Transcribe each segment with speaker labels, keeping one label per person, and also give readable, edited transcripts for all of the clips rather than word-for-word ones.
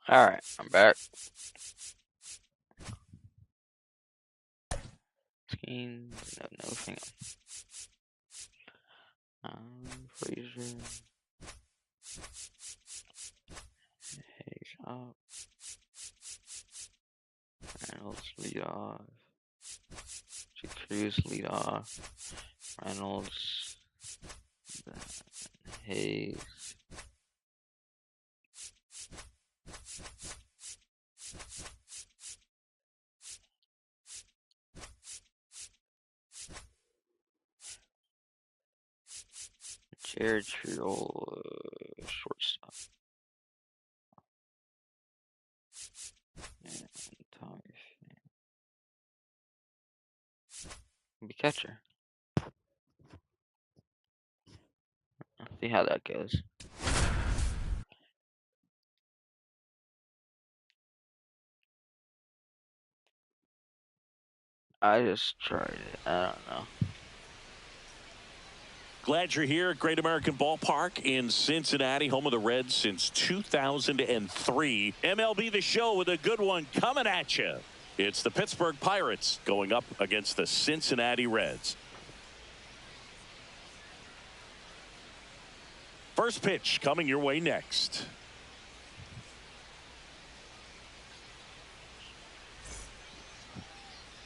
Speaker 1: Alright, I'm back. Scheme, no thing. Fraser. Hayes up. Reynolds lead off. Cruz lead off. Reynolds. Hayes. Jared Triol, shortstop. And Tommy be catcher. Let's see how that goes. I just tried it. I don't know.
Speaker 2: Glad you're here at Great American Ballpark in Cincinnati, home of the Reds since 2003. MLB The Show with a good one coming at you. It's the Pittsburgh Pirates going up against the Cincinnati Reds. First pitch coming your way next.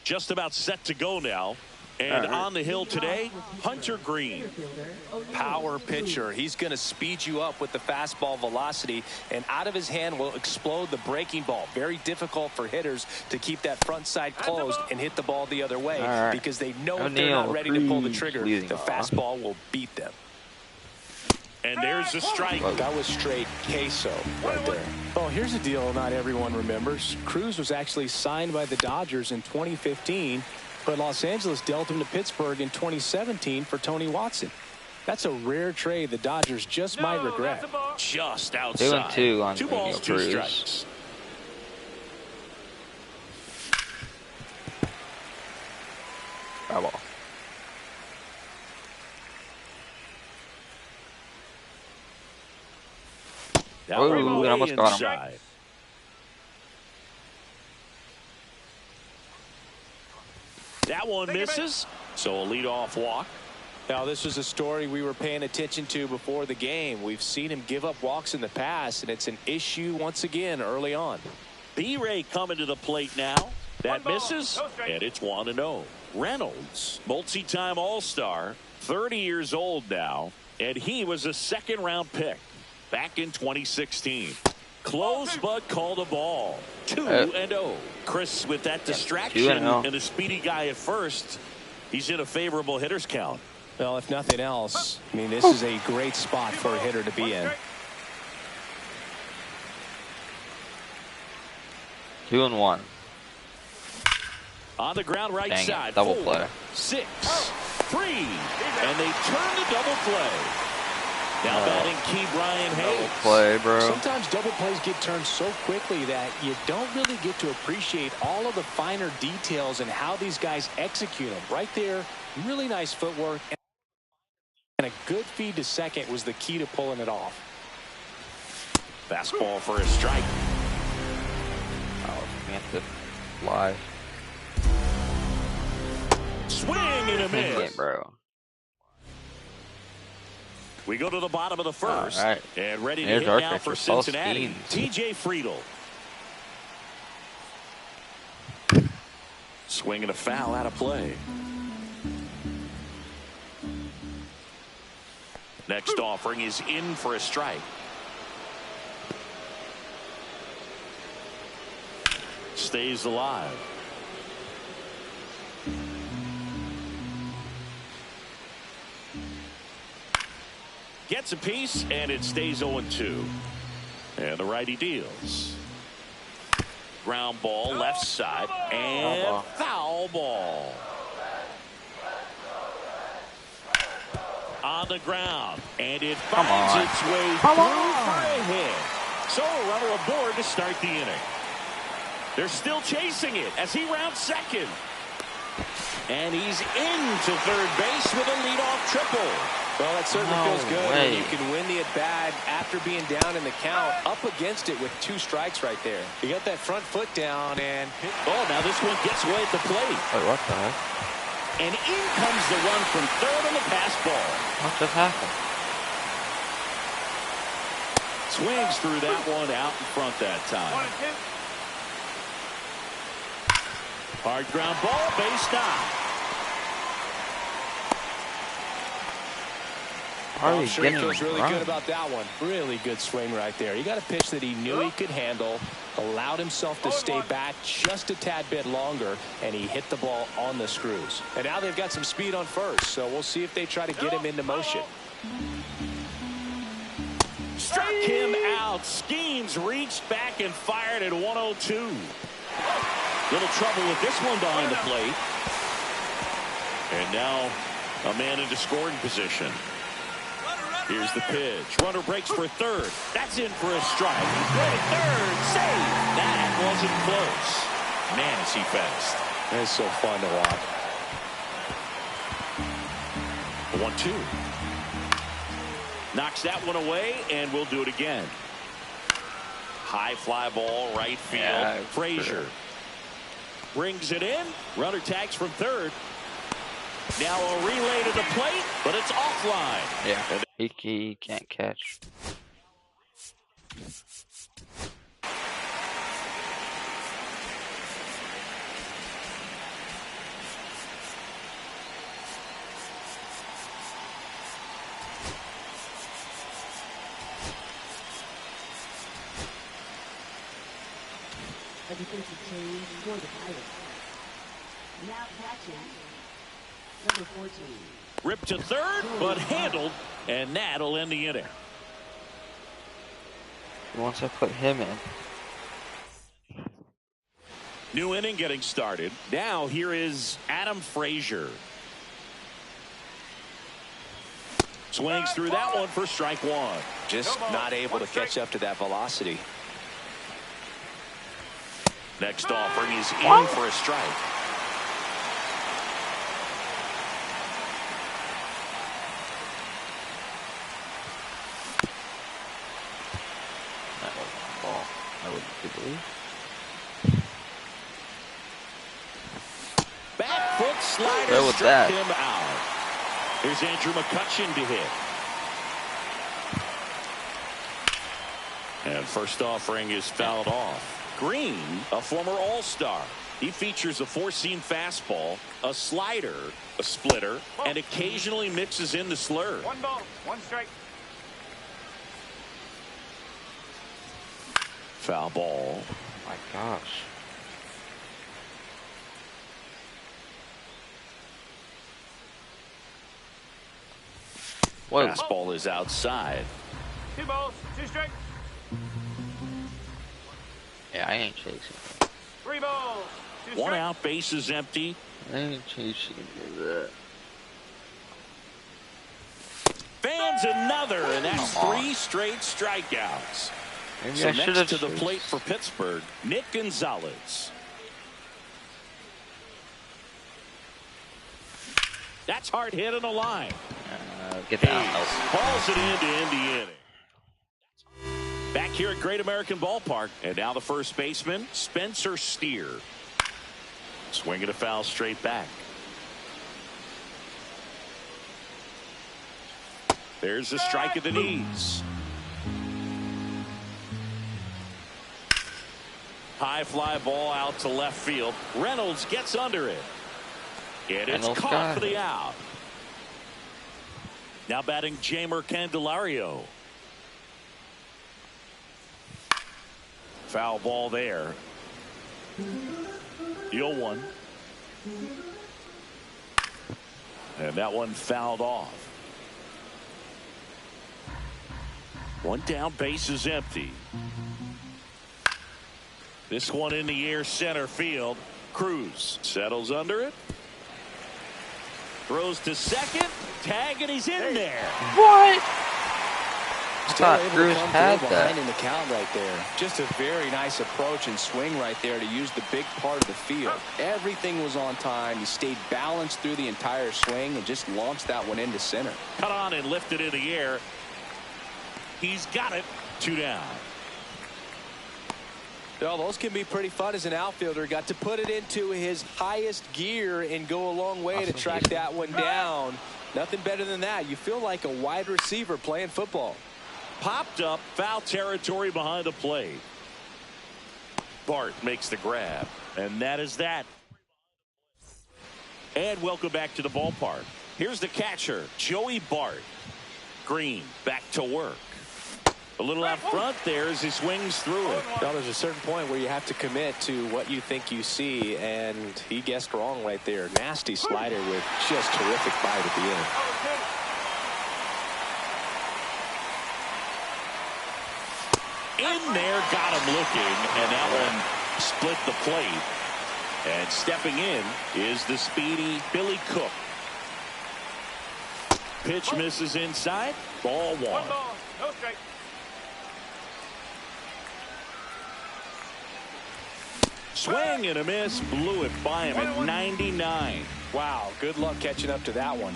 Speaker 2: Just about set to go now. And on the hill today, Hunter Green.
Speaker 3: Power pitcher. He's going to speed you up with the fastball velocity, and out of his hand will explode the breaking ball. Very difficult for hitters to keep that front side closed and hit the ball the other way because they know if they're not ready to pull the trigger, the fastball will beat them.
Speaker 2: And there's a strike.
Speaker 3: That was straight queso right there.
Speaker 4: Oh, here's a deal not everyone remembers. Cruz was actually signed by the Dodgers in 2015. But Los Angeles dealt him to Pittsburgh in 2017 for Tony Watson. That's a rare trade the Dodgers just might regret.
Speaker 2: Just outside.
Speaker 1: 2-2 on
Speaker 2: 2 balls, 2 strikes.
Speaker 1: Foul ball.
Speaker 2: Oh,
Speaker 1: I almost got him.
Speaker 2: That one misses, so a leadoff walk.
Speaker 3: Now, this is a story we were paying attention to before the game. We've seen him give up walks in the past, and it's an issue once again early on.
Speaker 2: B-Ray coming to the plate now. That misses, and it's 1-0. Reynolds, multi-time All-Star, 30 years old now, and he was a second-round pick back in 2016. Close but called a ball. 2-0. Chris, with that distraction and a speedy guy at first, he's in a favorable hitter's count.
Speaker 3: Well, if nothing else, I mean, this is a great spot for a hitter to be in.
Speaker 1: 2-1.
Speaker 2: On the ground right side.
Speaker 1: Double
Speaker 2: 4,
Speaker 1: play.
Speaker 2: 6, 3, and they turn the double play. Now batting key Brian Hayes.
Speaker 1: Double play, bro.
Speaker 4: Sometimes double plays get turned so quickly that you don't really get to appreciate all of the finer details and how these guys execute them. Right there, really nice footwork. And a good feed to second was the key to pulling it off.
Speaker 2: Fastball for a strike.
Speaker 1: Oh, meant to fly.
Speaker 2: Swing and a miss.
Speaker 1: Bro.
Speaker 2: We go to the bottom of the first. And ready to hit now for Cincinnati. TJ Friedl. Swing and a foul out of play. Next offering is in for a strike. Stays alive. Gets a piece, and it stays 0-2. And the righty deals. Ground ball, left side, and foul ball. On the ground, and it finds its way through for a hit. So a runner aboard to start the inning. They're still chasing it as he rounds second. And he's into third base with a leadoff triple.
Speaker 3: Well, that certainly
Speaker 1: No
Speaker 3: feels good
Speaker 1: way.
Speaker 3: when you can win the at-bat after being down in the count, up against it with 2 strikes right there. You got that front foot down and...
Speaker 2: Oh, now this one gets away at the plate.
Speaker 1: Wait, what the heck?
Speaker 2: And in comes the run from third on the pass ball.
Speaker 1: What just happened?
Speaker 2: Swings through that one out in front that time. Hard ground ball, base knock.
Speaker 3: I'm sure he feels really good about that one. Really good swing right there. He got a pitch that he knew he could handle, allowed himself to stay back just a tad bit longer, and he hit the ball on the screws. And now they've got some speed on first, so we'll see if they try to get him into motion.
Speaker 2: Struck him out. Schemes reached back and fired at 102. Little trouble with this one behind the plate. And now a man into scoring position. Here's the pitch. Runner breaks for third. That's in for a strike. Good at third. Save. That wasn't close. Man, is he fast.
Speaker 3: It's so fun to watch.
Speaker 2: 1-2. Knocks that one away, and we'll do it again. High fly ball, right field.
Speaker 1: Yeah,
Speaker 2: Frazier brings it in. Runner tags from third. Now a relay to the plate, but it's offline.
Speaker 1: Yeah, he can't catch.
Speaker 5: A defensive change for the Pirates. Now catching number 14.
Speaker 2: Ripped to third, but handled, and that'll end the inning.
Speaker 1: Once I put him in.
Speaker 2: New inning getting started. Now here is Adam Frazier. Swings through that one for strike one.
Speaker 3: Just not able to catch up to that velocity.
Speaker 2: Next offering is in for a strike.
Speaker 1: That wasn't a ball. I wouldn't believe.
Speaker 2: Back foot slider
Speaker 1: Go with
Speaker 2: struck
Speaker 1: that.
Speaker 2: him out. Here's Andrew McCutchen to hit. And first offering is fouled off. Green, a former All-Star. He features a four-seam fastball, a slider, a splitter, and occasionally mixes in the slur.
Speaker 6: 1 ball, 1 strike.
Speaker 2: Foul ball.
Speaker 1: Oh my gosh. Whoa.
Speaker 2: Fastball is outside.
Speaker 6: 2 balls, 2 strikes.
Speaker 1: Yeah, I ain't chasing.
Speaker 6: 3 balls, 2
Speaker 2: One
Speaker 6: strikes.
Speaker 2: out, base is empty.
Speaker 1: I ain't chasing that.
Speaker 2: Fans another, and that's 3 straight strikeouts.
Speaker 1: Maybe
Speaker 2: So
Speaker 1: I should
Speaker 2: next
Speaker 1: have
Speaker 2: to the
Speaker 1: chased.
Speaker 2: plate for Pittsburgh, Nick Gonzalez. That's hard hit on the line.
Speaker 1: Get down.
Speaker 2: Hauls it in to end the inning. Back here at Great American Ballpark, and now the first baseman, Spencer Steer. Swinging a foul straight back. There's the strike at the knees. High fly ball out to left field. Reynolds gets under it. And it's
Speaker 1: Reynolds
Speaker 2: caught
Speaker 1: got
Speaker 2: for the
Speaker 1: it.
Speaker 2: out. Now batting Jamer Candelario. Foul ball there. 0-1. And that one fouled off. One down, base is empty. This one in the air, center field. Cruz settles under it. Throws to second. Tag, and he's in there.
Speaker 1: What?
Speaker 4: Still
Speaker 1: thought
Speaker 4: able to
Speaker 1: Cruz
Speaker 4: come
Speaker 1: had
Speaker 4: through
Speaker 1: that.
Speaker 4: behind in the count right there. Just a very nice approach and swing right there to use the big part of the field. Everything was on time. He stayed balanced through the entire swing and just launched that one into center.
Speaker 2: Cut on and lifted in the air. He's got it. 2 down.
Speaker 3: Well, those can be pretty fun as an outfielder. Got to put it into his highest gear and go a long way to track that one down. Nothing better than that. You feel like a wide receiver playing football.
Speaker 2: Popped up, foul territory behind the plate. Bart makes the grab, and that is that. And welcome back to the ballpark. Here's the catcher, Joey Bart. Green back to work. A little out front there as he swings through it.
Speaker 3: Now, there's a certain point where you have to commit to what you think you see, and he guessed wrong right there. Nasty slider with just terrific bite at the end.
Speaker 2: In there, got him looking, and that one split the plate. And stepping in is the speedy Billy Cook. Pitch misses inside. Ball 1.
Speaker 6: 1 ball, no strike.
Speaker 2: Swing and a miss, blew it by him at 99.
Speaker 3: Wow, good luck catching up to that one.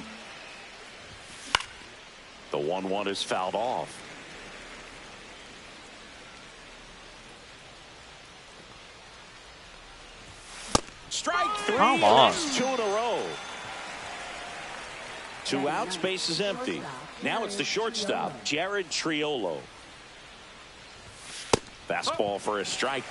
Speaker 2: The 1-1 is fouled off. Strike 3.
Speaker 1: Come on.
Speaker 2: That's 2 in a row. 2 outs, base is empty. Now it's the shortstop, Jared Triolo. Fastball for a strike.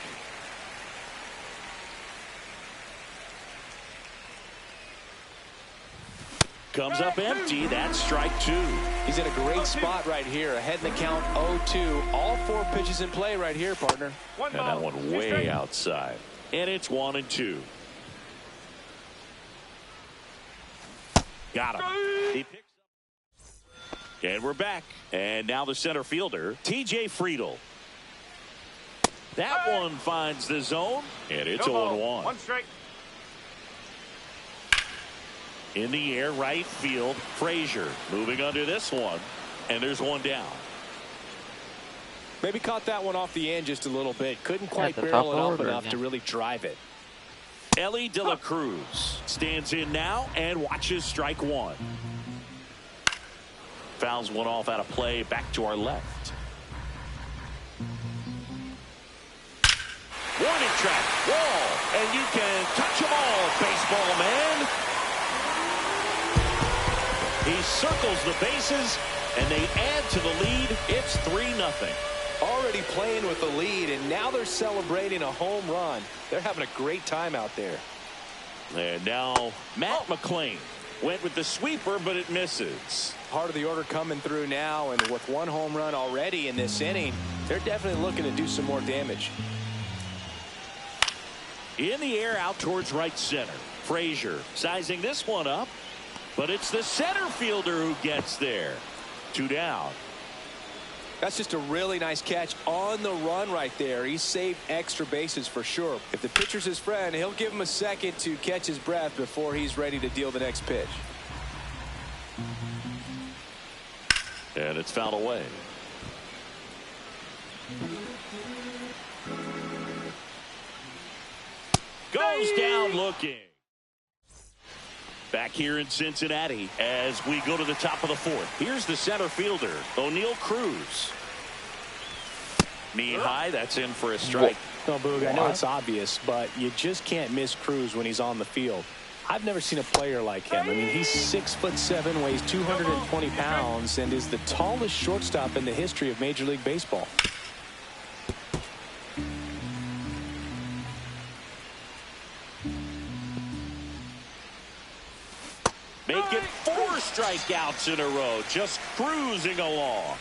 Speaker 2: Comes up empty. That's strike 2.
Speaker 3: He's in a great spot right here. Ahead in the count 0-2. All 4 pitches in play right here, partner.
Speaker 2: And that one way outside. And it's 1-2. Got him. He picks up. And we're back. And now the center fielder, TJ Friedel. That one finds the zone. And it's 0-1.
Speaker 6: 1 strike.
Speaker 2: In the air, right field, Frazier moving under this one, and there's 1 down.
Speaker 3: Maybe caught that one off the end just a little bit. Couldn't quite
Speaker 1: the
Speaker 3: barrel
Speaker 1: top
Speaker 3: it up
Speaker 1: order,
Speaker 3: enough
Speaker 1: yeah.
Speaker 3: to really drive it.
Speaker 2: Ellie De La Cruz stands in now and watches strike 1. Fouls one off out of play, back to our left. Warning track, wall, and you can touch them all, baseball man. He circles the bases, and they add to the lead. It's 3-0.
Speaker 3: Already playing with the lead, and now they're celebrating a home run. They're having a great time out there.
Speaker 2: And now Matt McClain went with the sweeper, but it misses.
Speaker 3: Part of the order coming through now, and with 1 home run already in this inning, they're definitely looking to do some more damage.
Speaker 2: In the air, out towards right center. Frazier sizing this one up. But it's the center fielder who gets there. 2 down.
Speaker 3: That's just a really nice catch on the run right there. He saved extra bases for sure. If the pitcher's his friend, he'll give him a second to catch his breath before he's ready to deal the next pitch.
Speaker 2: And it's fouled away. Goes down looking. Back here in Cincinnati as we go to the top of the 4th. Here's the center fielder, O'Neal Cruz. Knee high, that's in for a strike.
Speaker 3: No, Boog, I know it's obvious, but you just can't miss Cruz when he's on the field. I've never seen a player like him. I mean, he's 6'7", weighs 220 pounds, and is the tallest shortstop in the history of Major League Baseball.
Speaker 2: Make it 4 strikeouts in a row, just cruising along.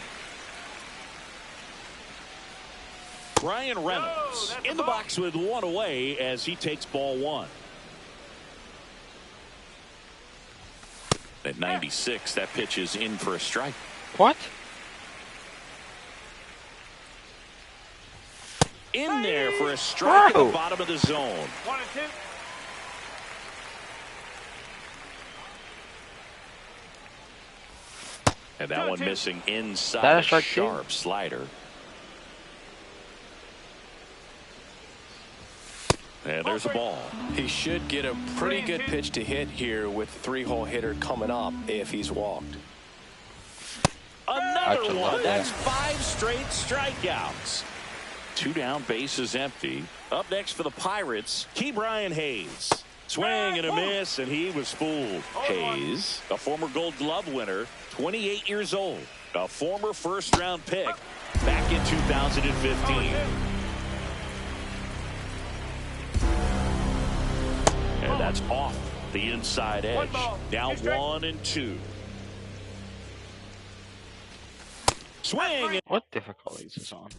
Speaker 2: Brian Reynolds in the box with 1 away as he takes ball 1. At 96, that pitch is in for a strike.
Speaker 1: What?
Speaker 2: In there for a strike at
Speaker 1: Whoa.
Speaker 2: the bottom of the zone.
Speaker 6: 1 and 2.
Speaker 2: And that one missing
Speaker 1: That
Speaker 2: inside
Speaker 1: a
Speaker 2: a
Speaker 1: strike
Speaker 2: sharp slider. And there's a ball.
Speaker 3: He should get a pretty good pitch to hit here with the 3-hole hitter coming up if he's walked.
Speaker 2: Another one. That's 5 straight strikeouts. 2 down, bases empty. Up next for the Pirates, Ke'Bryan Hayes. Swing and a miss, and he was fooled. Hayes, a former Gold Glove winner, 28 years old. A former first-round pick back in 2015. And that's off the inside edge. Now 1-2. Swing.
Speaker 1: What difficulties is on?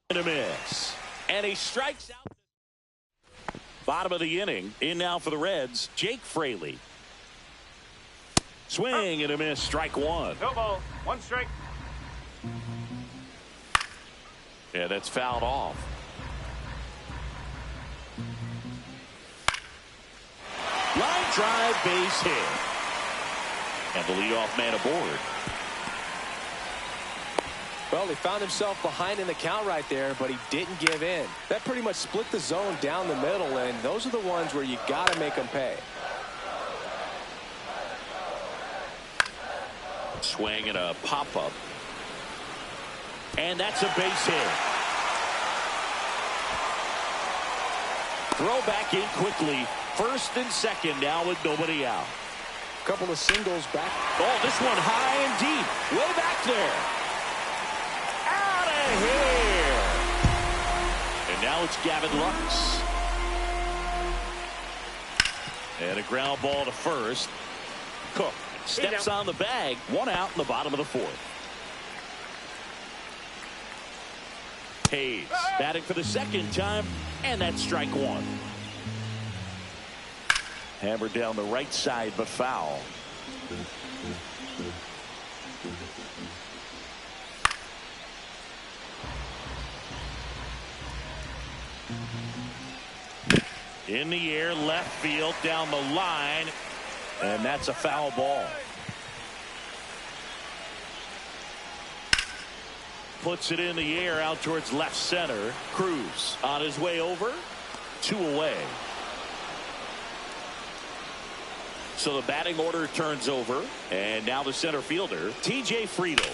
Speaker 2: And a miss. And he strikes out. Bottom of the inning. In now for the Reds, Jake Fraley. Swing and a miss. Strike 1.
Speaker 6: No ball. 1 strike.
Speaker 2: Yeah, that's fouled off. Line drive, base hit. And the leadoff man aboard.
Speaker 3: Well, he found himself behind in the count right there, but he didn't give in. That pretty much split the zone down the middle, and those are the ones where you got to make them pay.
Speaker 2: Swing and a pop-up. And that's a base hit. Throw back in quickly. First and second now with nobody out.
Speaker 3: Couple of singles back.
Speaker 2: Oh, this one high and deep. Way back there. Out of here. And now it's Gavin Lux. And a ground ball to first. Cook steps on the bag. 1 out in the bottom of the 4th. Hayes batting for the second time, and that's strike 1. Hammered down the right side, but foul. In the air, left field, down the line, and that's a foul ball. Puts it in the air out towards left center. Cruz on his way over. 2 away. So the batting order turns over. And now the center fielder, TJ Friedel.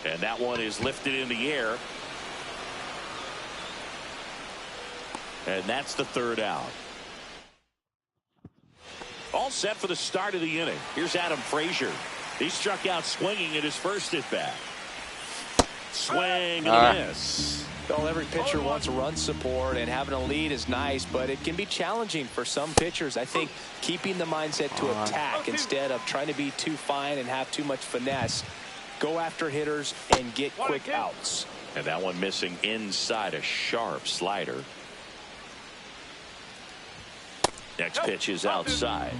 Speaker 2: And that one is lifted in the air. And that's the 3rd out. All set for the start of the inning. Here's Adam Frazier. He struck out swinging at his first at bat. Swing and a miss.
Speaker 3: Well, every pitcher wants run support, and having a lead is nice, but it can be challenging for some pitchers. I think keeping the mindset to attack instead of trying to be too fine and have too much finesse. Go after hitters and get quick outs.
Speaker 2: And that one missing inside a sharp slider. Next pitch is outside.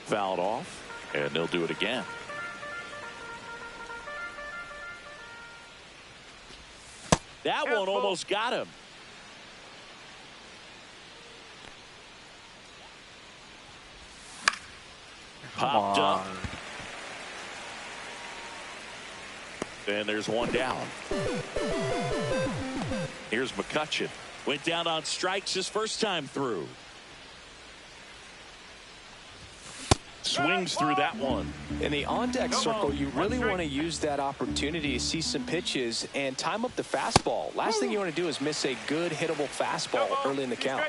Speaker 2: Fouled off, and they'll do it again. That one almost got him. Popped up. And there's one down. Here's McCutchen. Went down on strikes his first time through. Swings through that one.
Speaker 3: In the on-deck circle, you really want to use that opportunity to see some pitches and time up the fastball. Last thing you want to do is miss a good hittable fastball early in the count.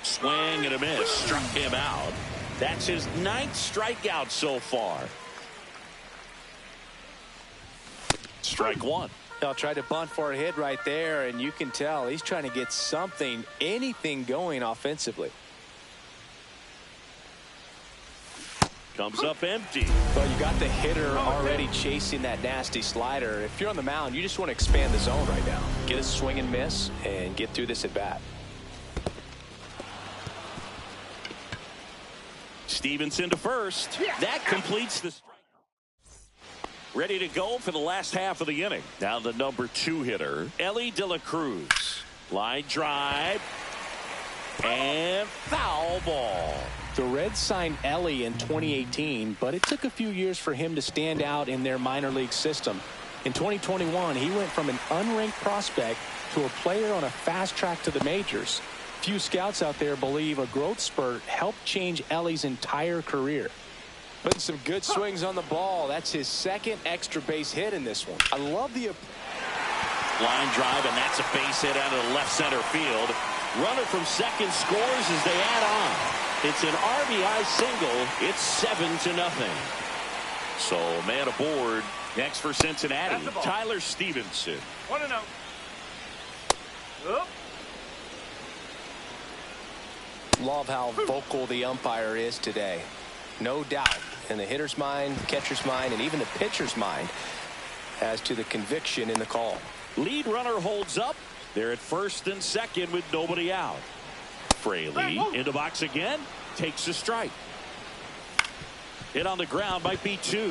Speaker 2: Swing and a miss. Struck him out. That's his 9th strikeout so far. Strike 1.
Speaker 3: I'll try to bunt for a hit right there, and you can tell he's trying to get something, anything going offensively.
Speaker 2: Comes up empty.
Speaker 3: Well, you got the hitter already chasing that nasty slider. If you're on the mound, you just want to expand the zone right now. Get a swing and miss and get through this at bat.
Speaker 2: Stevenson to first. That completes the strike. Ready to go for the last half of the inning. Now the number 2 hitter, Elly De La Cruz. Line drive. And foul ball.
Speaker 3: The Reds signed Elly in 2018, but it took a few years for him to stand out in their minor league system. In 2021, he went from an unranked prospect to a player on a fast track to the majors. Few scouts out there believe a growth spurt helped change Elly's entire career. Putting some good swings on the ball. That's his second extra base hit in this one. I love the
Speaker 2: line drive, and that's a base hit out of the left center field. Runner from second scores as they add on. It's an RBI single. It's 7-0. So man aboard next for Cincinnati, Tyler Stevenson.
Speaker 6: 1-0. Oop.
Speaker 3: Love how vocal the umpire is today. No doubt in the hitter's mind, catcher's mind, and even the pitcher's mind as to the conviction in the call.
Speaker 2: Lead runner holds up. They're at first and second with nobody out. Fraley in the box again. Takes a strike. Hit on the ground might be 2.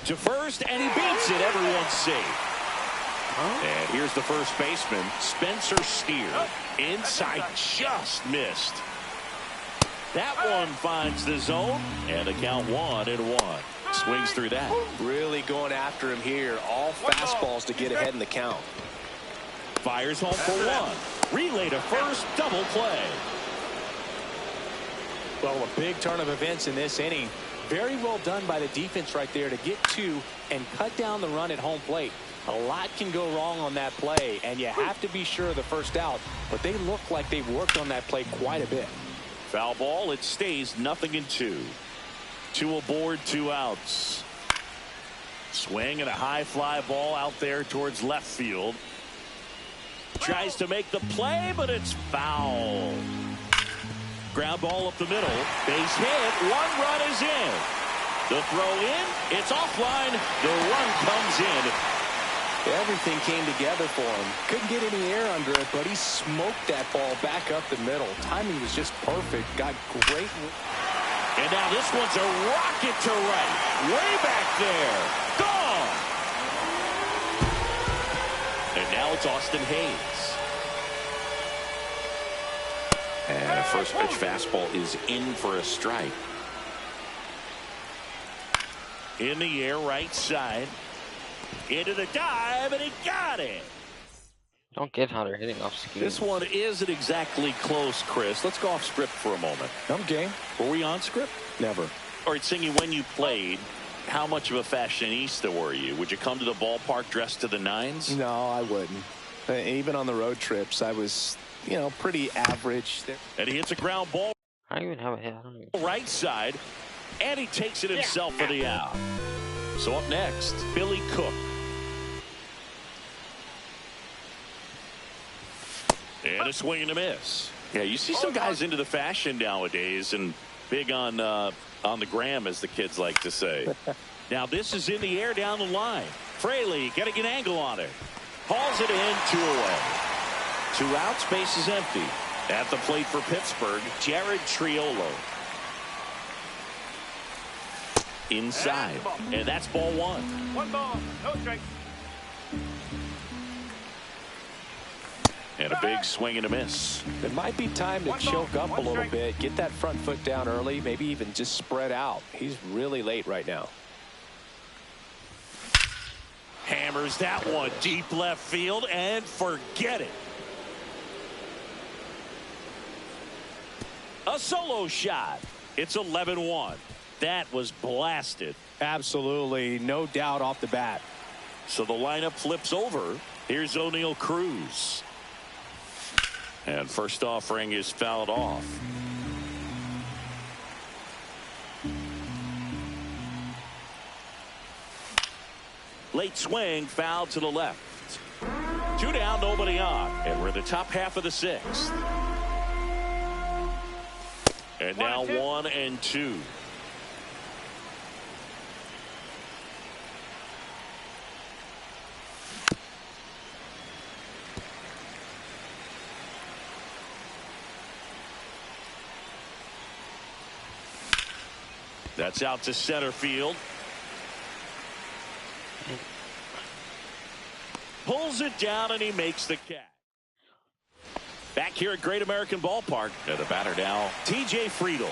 Speaker 2: To first, and he beats it. Everyone's safe. And here's the first baseman, Spencer Steer. Inside, just missed. That one finds the zone, and the count 1-1. Swings through that.
Speaker 3: Really going after him here. All fastballs to get ahead in the count.
Speaker 2: Fires home for 1. Relay to first, double play.
Speaker 3: Well, a big turn of events in this inning. Very well done by the defense right there to get 2 and cut down the run at home plate. A lot can go wrong on that play, and you have to be sure of the first out, but they look like they've worked on that play quite a bit.
Speaker 2: Foul ball. It stays 0-2. 2 aboard, 2 outs. Swing and a high fly ball out there towards left field. Tries to make the play, but it's foul. Ground ball up the middle. Base hit. 1 run is in. The throw in. It's offline. The run comes in.
Speaker 3: Everything came together for him. Couldn't get any air under it, but he smoked that ball back up the middle. Timing was just perfect. Got great.
Speaker 2: And now this one's a rocket to right. Way back there. Gone. And now it's Austin Hayes. And a first pitch fastball is in for a strike. In the air, right side. Into the dive, and he got it.
Speaker 1: Don't get Hunter hitting off skis.
Speaker 2: This one isn't exactly close, Chris. Let's go off script for a moment.
Speaker 3: I'm game.
Speaker 2: Were we on script?
Speaker 3: Never.
Speaker 2: All right, Singy, when you played, how much of a fashionista were you? Would you come to the ballpark dressed to the nines?
Speaker 3: No, I wouldn't. Even on the road trips, I was, pretty average.
Speaker 2: And he hits a ground ball.
Speaker 1: I don't even have a hit. I don't even...
Speaker 2: Right side, and he takes it himself for the out. So up next, Billy Cook. And a swing and a miss. Yeah, you see some guys into the fashion nowadays and big on the gram, as the kids like to say. Now this is in the air down the line. Fraley getting an angle on it. Hauls it in, 2 away. 2 outs, base is empty. At the plate for Pittsburgh, Jared Triolo. Inside, and that's ball 1.
Speaker 6: 1 ball, no strike.
Speaker 2: And a big swing and a miss.
Speaker 3: It might be time to choke up a little bit, get that front foot down early, maybe even just spread out. He's really late right now.
Speaker 2: Hammers that one deep left field and forget it. A solo shot. It's 11-1. That was blasted.
Speaker 3: Absolutely, no doubt off the bat.
Speaker 2: So the lineup flips over. Here's O'Neal Cruz. And first offering is fouled off. Late swing, foul to the left. 2 down, nobody on. And we're in the top half of the 6th. And now 1-2. That's out to center field. Pulls it down and he makes the catch. Back here at Great American Ballpark. And the batter now, T.J. Friedl.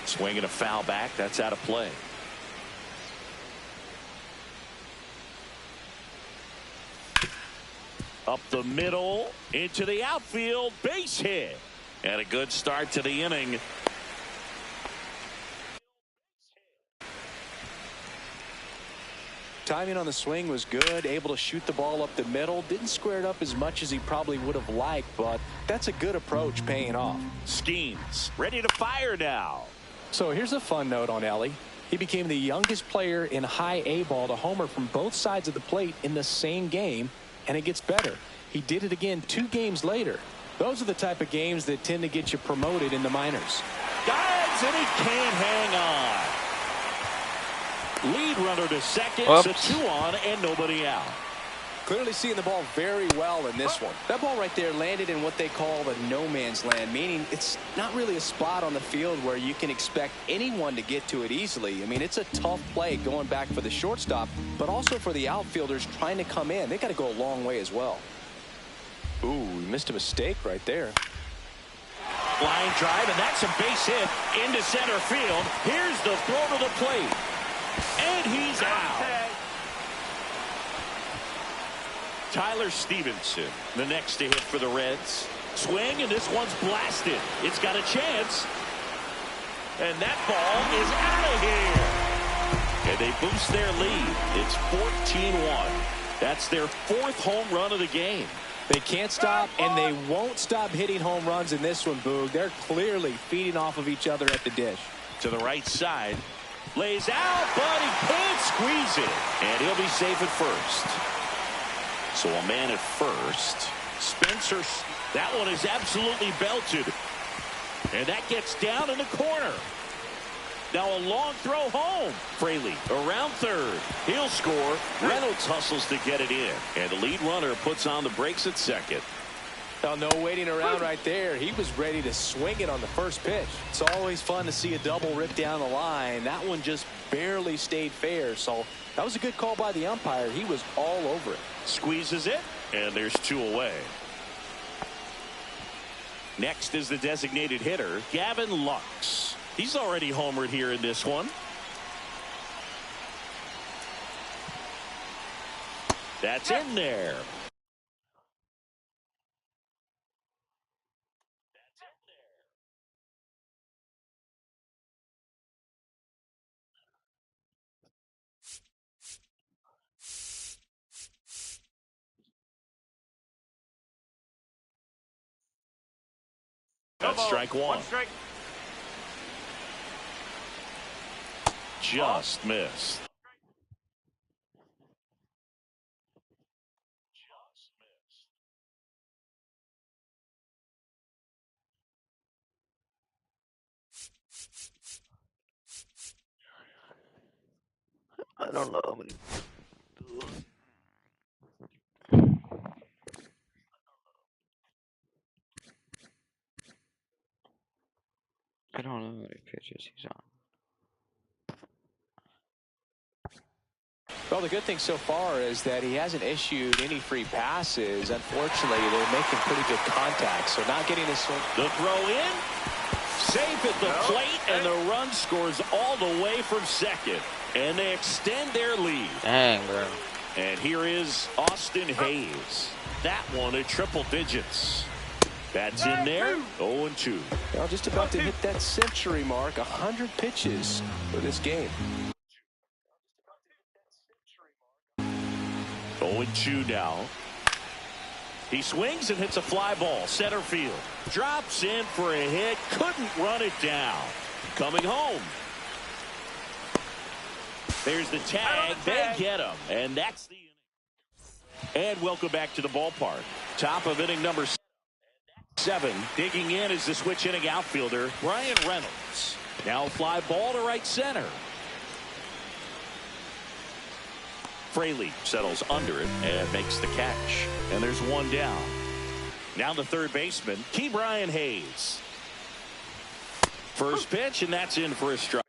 Speaker 2: Swinging a foul back. That's out of play. Up the middle, into the outfield, base hit. And a good start to the inning.
Speaker 4: Timing on the swing was good, able to shoot the ball up the middle. Didn't square it up as much as he probably would have liked, but that's a good approach paying off.
Speaker 2: Skeens ready to fire now.
Speaker 4: So here's a fun note on Ellie. He became the youngest player in high A ball to homer from both sides of the plate in the same game, and it gets better. He did it again 2 games later. Those are the type of games that tend to get you promoted in the minors.
Speaker 2: Dives and he can't hang on. Lead runner to second.
Speaker 1: Oops.
Speaker 2: So 2 on and nobody out.
Speaker 3: Clearly seeing the ball very well in this one. That ball right there landed in what they call the no man's land, meaning it's not really a spot on the field where you can expect anyone to get to it easily. I mean, it's a tough play going back for the shortstop, but also for the outfielders trying to come in. They got to go a long way as well.
Speaker 4: Ooh, he missed a mistake right there.
Speaker 2: Line drive, and that's a base hit into center field. Here's the throw to the plate. And he's out. Tyler Stevenson, the next to hit for the Reds. Swing, and this one's blasted. It's got a chance. And that ball is out of here. And they boost their lead. It's 14-1. That's their 4th home run of the game.
Speaker 4: They can't stop, and they won't stop hitting home runs in this one, Boog. They're clearly feeding off of each other at the dish.
Speaker 2: To the right side. Lays out, but he can't squeeze it. And he'll be safe at first. So a man at first. Spencer, that one is absolutely belted. And that gets down in the corner. Now a long throw home. Fraley around third. He'll score. Reynolds hustles to get it in. And the lead runner puts on the brakes at second.
Speaker 4: Now, no waiting around right there. He was ready to swing it on the first pitch. It's always fun to see a double rip down the line. That one just barely stayed fair. So that was a good call by the umpire. He was all over it.
Speaker 2: Squeezes it. And there's 2 away. Next is the designated hitter, Gavin Lux. He's already homered here in this one. That's in there. That's strike 1.
Speaker 6: 1 strike.
Speaker 2: Just missed.
Speaker 1: I don't know how many. I don't know how many pitches he's on.
Speaker 4: Well, the good thing so far is that he hasn't issued any free passes. Unfortunately, they're making pretty good contact, so not getting a swing.
Speaker 2: The throw in. Safe at the plate, and the run scores all the way from second. And they extend their lead.
Speaker 1: Dang, bro.
Speaker 2: And here is Austin Hayes. That one at triple digits. That's in there. 0-2.
Speaker 4: Well, just about to hit that century mark. 100 pitches for this game.
Speaker 2: 0-2 now. He swings and hits a fly ball. Center field. Drops in for a hit. Couldn't run it down. Coming home. There's the tag. They get him. And that's the inning. And welcome back to the ballpark. Top of inning number 6. 7 digging in is the switch hitting outfielder Brian Reynolds. Now fly ball to right center. Fraley settles under it and makes the catch. And there's one down. Now the third baseman, Brian Hayes. First pitch, and that's in for a strike.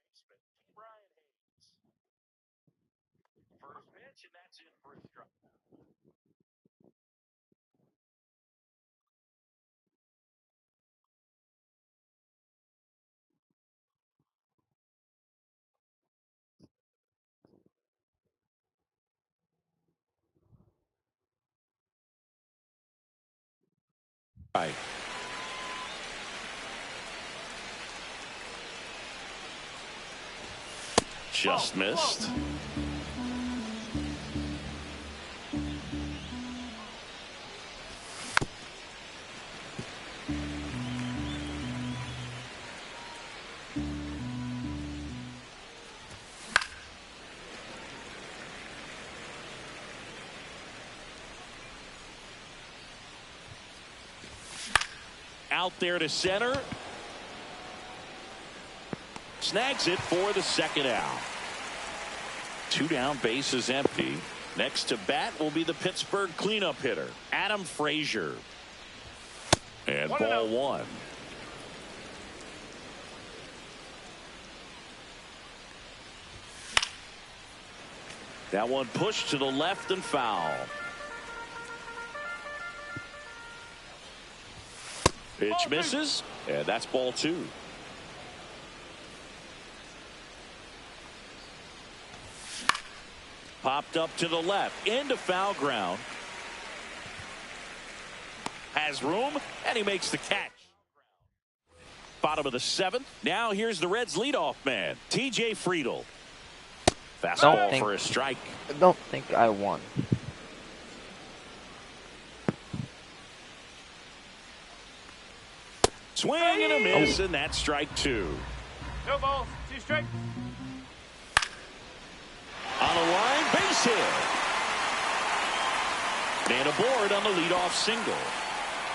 Speaker 2: Right. Just missed. Out there to center. Snags it for the second out. 2 down, bases empty. Next to bat will be the Pittsburgh cleanup hitter, Adam Frazier. And ball 1. That one pushed to the left and foul. Pitch misses, and that's ball 2. Popped up to the left, into foul ground. Has room, and he makes the catch. Bottom of the 7th. Now here's the Reds' leadoff man, T.J. Friedl. Fastball for a strike.
Speaker 1: I don't think I won.
Speaker 2: Swing and a miss, and that's strike 2.
Speaker 6: No balls, 2 strikes.
Speaker 2: On a line, base hit. And aboard on the leadoff single.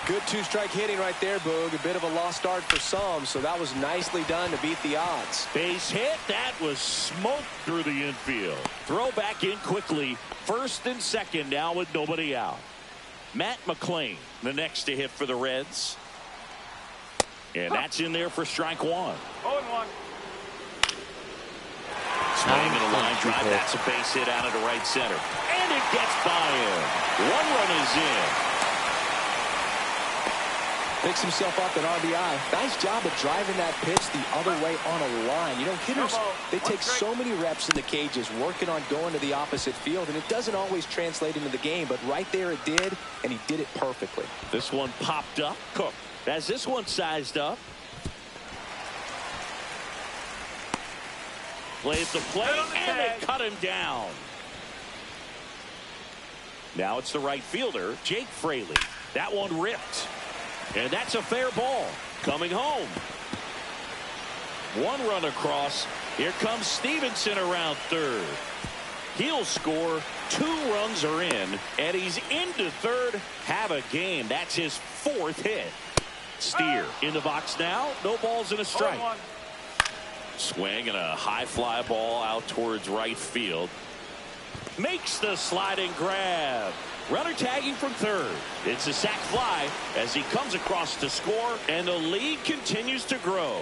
Speaker 3: Good 2-strike hitting right there, Boog. A bit of a lost start for some, so that was nicely done to beat the odds.
Speaker 2: Base hit. That was smoked through the infield. Throw back in quickly. First and second now with nobody out. Matt McClain, the next to hit for the Reds. And that's in there for strike 1.
Speaker 6: 0-1.
Speaker 2: Swing and a line drive. That's a base hit out into right center. And it gets by him. 1 run is in.
Speaker 3: Picks himself up an RBI. Nice job of driving that pitch the other way on a line. You know, hitters, they take so many reps in the cages working on going to the opposite field, and it doesn't always translate into the game, but right there it did, and he did it perfectly.
Speaker 2: This one popped up. Cook has this one sized up. Plays the play, and they cut him down. Now it's the right fielder, Jake Fraley. That one ripped. And that's a fair ball. Coming home. 1 run across. Here comes Stevenson around third. He'll score. 2 runs are in. And he's into third. Have a game. That's his 4th hit. Steer in the box now. No balls and a strike. Swing and a high fly ball out towards right field. Makes the sliding grab. Runner tagging from third. It's a sac fly as he comes across to score, and the lead continues to grow.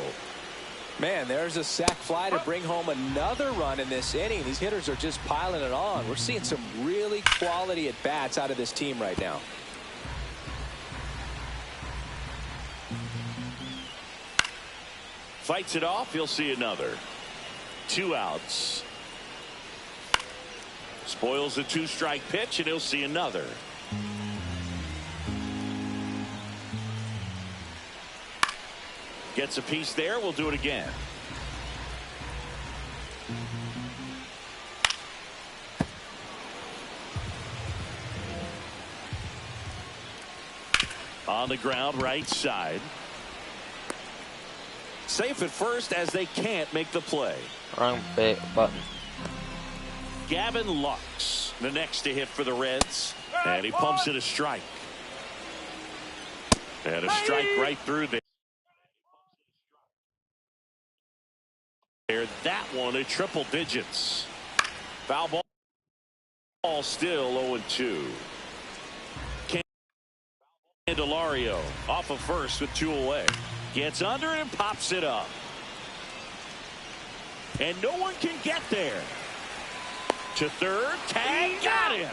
Speaker 3: Man, there's a sac fly to bring home another run in this inning. These hitters are just piling it on. We're seeing some really quality at-bats out of this team right now.
Speaker 2: Fights it off. He'll see another. 2 outs. Spoils a 2-strike pitch, and he'll see another. Gets a piece there. We'll do it again. On the ground, right side. Safe at first as they can't make the play.
Speaker 1: Wrong button.
Speaker 2: Gavin Lux, the next to hit for the Reds, and he pumps it a strike. And a strike right through there. That one at triple digits. Foul ball still 0-2. Candelario off of first with 2 away. Gets under it and pops it up. And no one can get there. To third. Tag. Got him.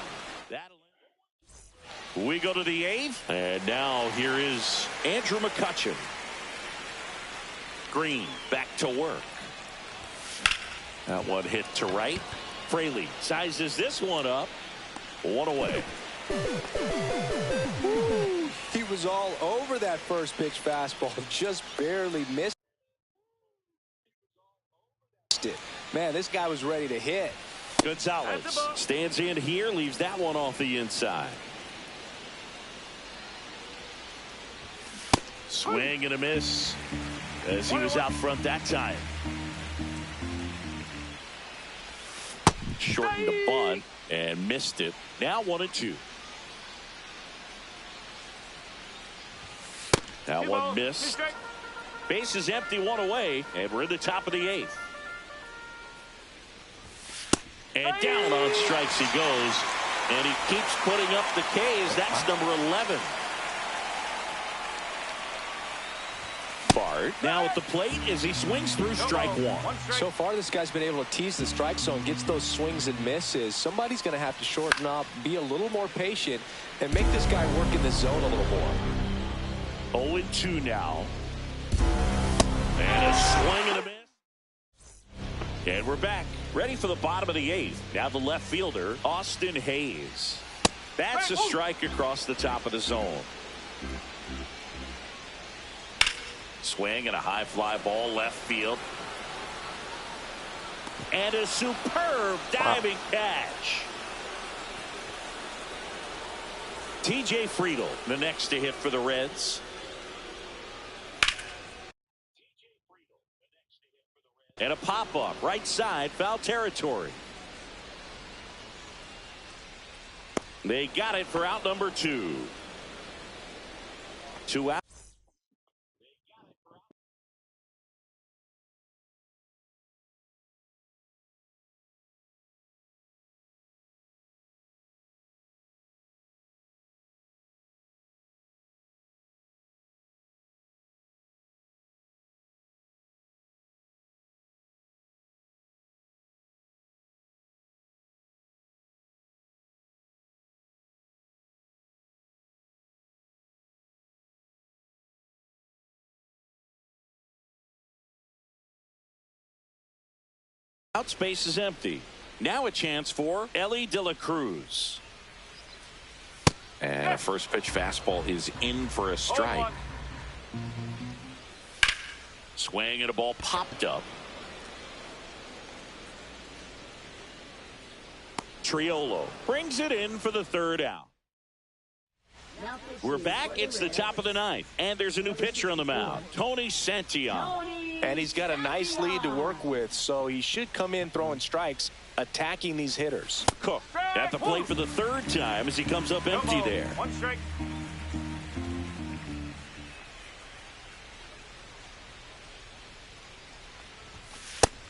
Speaker 2: We go to the 8th. And now here is Andrew McCutchen. Green back to work. That one hit to right. Fraley sizes this one up. 1 away.
Speaker 3: He was all over that first pitch fastball. Just barely missed it. Man, this guy was ready to hit.
Speaker 2: Gonzalez stands in here, leaves that one off the inside. Swing and a miss as he was out front that time. Shortened the bunt and missed it. Now 1-2. That one missed. Base is empty, 1 away, and we're in the top of the 8th. And down on strikes he goes, and he keeps putting up the Ks. That's number 11. Bard now at the plate as he swings through strike 1.
Speaker 3: So far, this guy's been able to tease the strike zone, gets those swings and misses. Somebody's going to have to shorten up, be a little more patient, and make this guy work in the zone a little more.
Speaker 2: 0-2 now. And a swing and a miss. And we're back, ready for the bottom of the 8th. Now the left fielder, Austin Hayes. That's a strike across the top of the zone. Swing and a high fly ball left field. And a superb diving catch. TJ Friedl, the next to hit for the Reds. And a pop-up right side, foul territory. They got it for out number 2. 2 out. Out space is empty. Now a chance for Ellie De La Cruz. And a first pitch fastball is in for a strike. Swing and a ball popped up. Triolo brings it in for the 3rd out. We're back. It's the top of the 9th. And there's a new pitcher on the mound, Tony Santillan.
Speaker 3: And he's got a nice lead to work with, so he should come in throwing strikes, attacking these hitters.
Speaker 2: Cook at the plate for the 3rd time as he comes up empty there.
Speaker 6: 1 strike.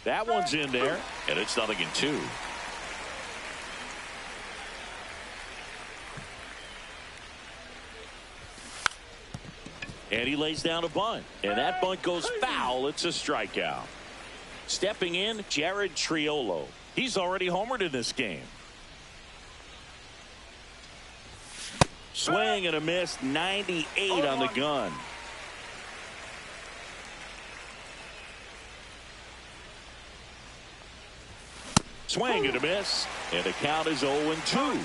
Speaker 2: That one's in there, and it's 0-2. And he lays down a bunt. And that bunt goes foul. It's a strikeout. Stepping in, Jared Triolo. He's already homered in this game. Swing and a miss. 98 on the gun. Swing and a miss. And the count is 0-2.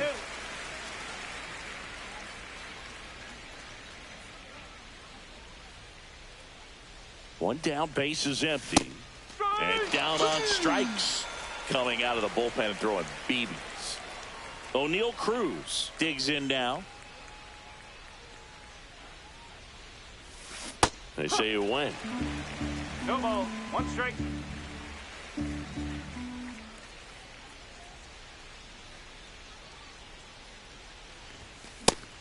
Speaker 2: One down, base is empty. And down on strikes. Coming out of the bullpen and throwing BBs. O'Neal Cruz digs in now. They say you win.
Speaker 6: No ball. 1 strike.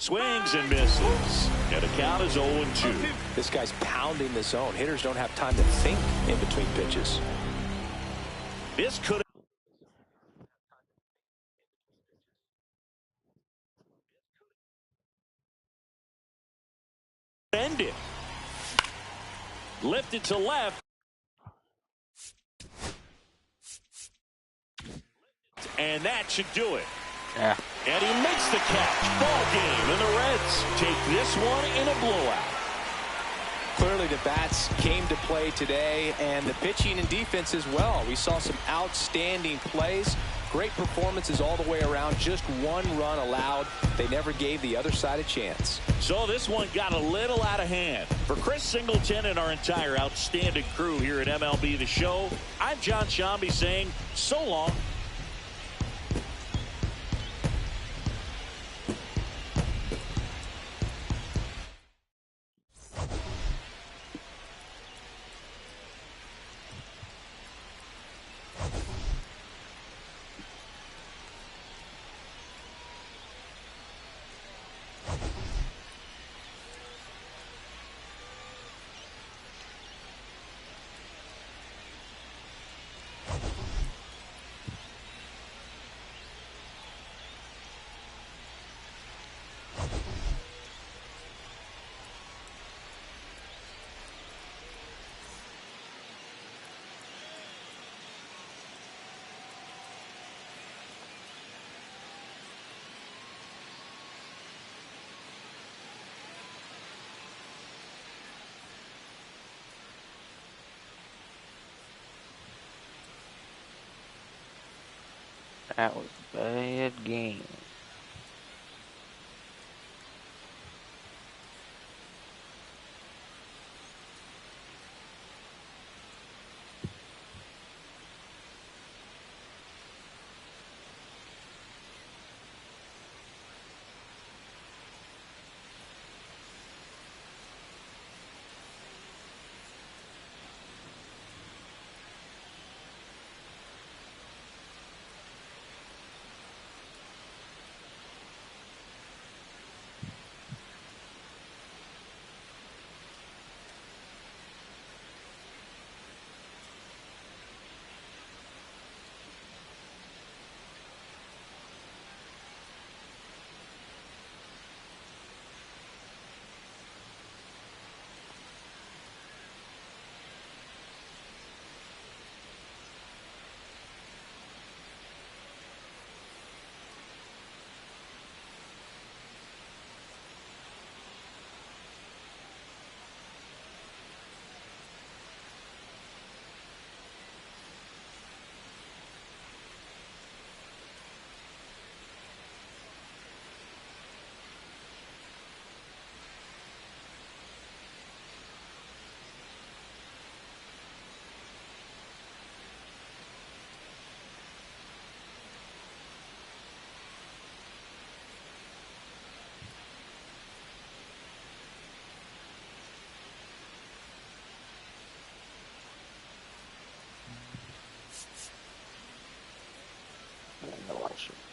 Speaker 2: Swings and misses. And the count is 0-2.
Speaker 3: This guy's pounding the zone. Hitters don't have time to think in between pitches.
Speaker 2: This could end it. Lifted to left. And that should do it.
Speaker 1: Yeah.
Speaker 2: And he makes the catch. Ball game. And the Reds take this one in a blowout.
Speaker 3: Clearly the bats came to play today, and the pitching and defense as well. We saw some outstanding plays. Great performances all the way around. Just one run allowed. They never gave the other side a chance.
Speaker 2: So this one got a little out of hand. For Chris Singleton and our entire outstanding crew here at MLB The Show, I'm John Shambi saying so long.
Speaker 1: That was a bad game. I gotta watch it.